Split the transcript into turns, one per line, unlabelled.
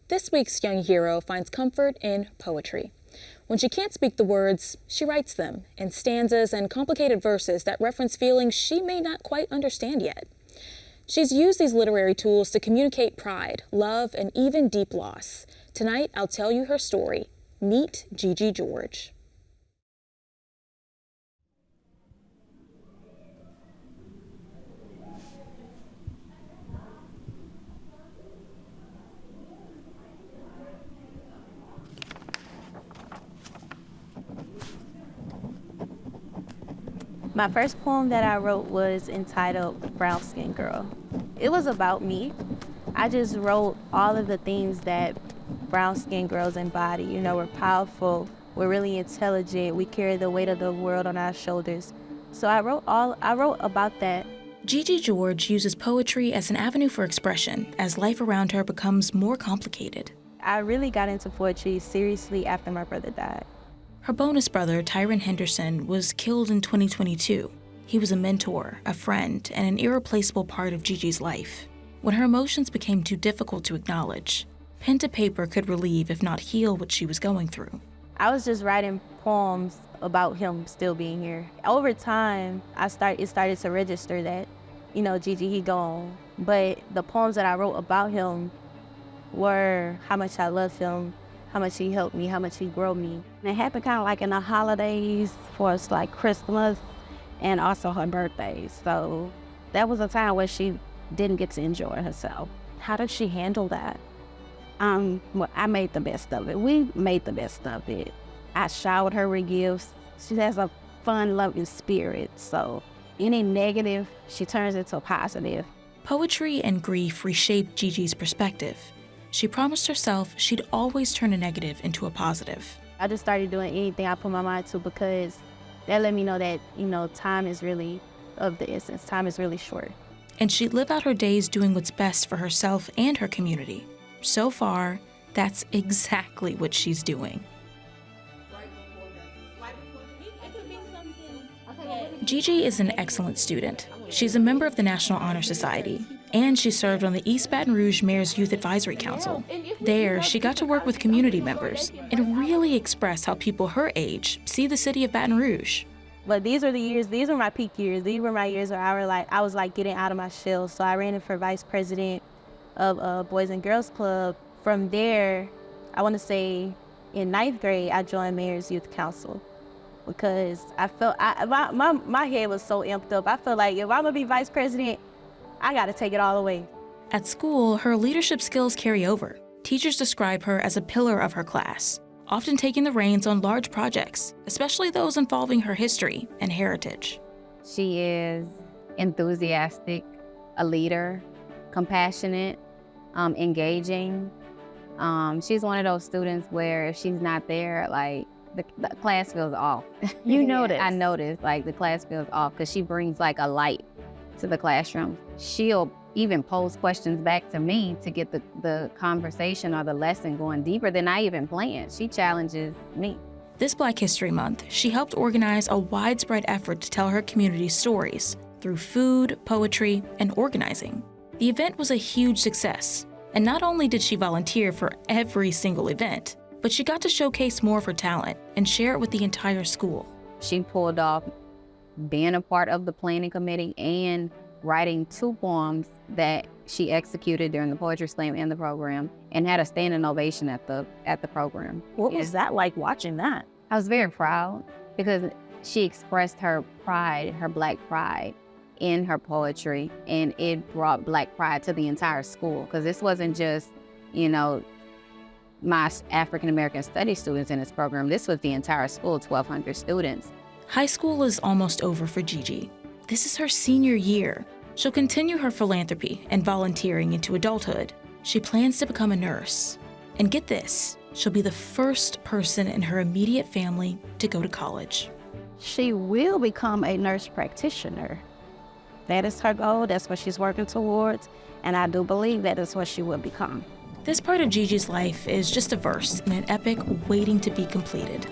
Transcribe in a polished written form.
This week's young hero finds comfort in poetry. When she can't speak the words, she writes them in stanzas and complicated verses that reference feelings she may not quite understand yet. She's used these literary tools to communicate pride, love, and even deep loss. Tonight, I'll tell you her story. Meet Gigi George.
My first poem that I wrote was entitled Brown Skin Girl. It was about me. I just wrote all of the things that brown skin girls embody. You know, we're powerful, we're really intelligent, we carry the weight of the world on our shoulders. So I wrote about that.
Gigi George uses poetry as an avenue for expression as life around her becomes more complicated.
I really got into poetry seriously after my brother died.
Her bonus brother, Tyron Henderson, was killed in 2022. He was a mentor, a friend, and an irreplaceable part of Gigi's life. When her emotions became too difficult to acknowledge, pen to paper could relieve, if not heal, what she was going through.
I was just writing poems about him still being here. Over time, it started to register that, you know, Gigi, he gone. But the poems that I wrote about him were how much I love him, how much he helped me, how much he grew me. And it happened kind of like in the holidays for us, like Christmas and also her birthday. So that was a time where she didn't get to enjoy herself. How did she handle that? Well, I made the best of it. We made the best of it. I showered her with gifts. She has a fun, loving spirit. So any negative, she turns into a positive.
Poetry and grief reshaped Gigi's perspective. She promised herself she'd always turn a negative into a positive.
I just started doing anything I put my mind to because that let me know that, you know, time is really of the essence. Time is really short.
And she'd live out her days doing what's best for herself and her community. So far, that's exactly what she's doing. Gigi is an excellent student. She's a member of the National Honor Society, and she served on the East Baton Rouge Mayor's Youth Advisory Council. There, she got to work with community members and really express how people her age see the city of Baton Rouge.
But these were my peak years. These were my years where I was getting out of my shell. So I ran for vice president of Boys and Girls Club. From there, I want to say in 9th grade, I joined Mayor's Youth Council because I felt, my head was so amped up. I felt like if I'm gonna be vice president, I gotta take it all away.
At school, her leadership skills carry over. Teachers describe her as a pillar of her class, often taking the reins on large projects, especially those involving her history and heritage.
She is enthusiastic, a leader, compassionate, engaging. She's one of those students where if she's not there, like the class feels off.
You notice?
I noticed, like the class feels off because she brings like a light to the classroom. She'll even pose questions back to me to get the conversation or the lesson going deeper than I even planned. She challenges me.
This Black History Month, she helped organize a widespread effort to tell her community's stories through food, poetry, and organizing. The event was a huge success, and not only did she volunteer for every single event, but she got to showcase more of her talent and share it with the entire school.
She pulled off being a part of the planning committee and writing 2 poems that she executed during the Poetry Slam and the program and had a standing ovation at the program.
What was that like watching that?
I was very proud because she expressed her pride, her Black pride in her poetry, and it brought Black pride to the entire school because this wasn't just, you know, my African American studies students in this program. This was the entire school, 1,200 students.
High school is almost over for Gigi. This is her senior year. She'll continue her philanthropy and volunteering into adulthood. She plans to become a nurse. And get this, she'll be the first person in her immediate family to go to college.
She will become a nurse practitioner. That is her goal. That's what she's working towards. And I do believe that is what she will become.
This part of Gigi's life is just a verse in an epic waiting to be completed.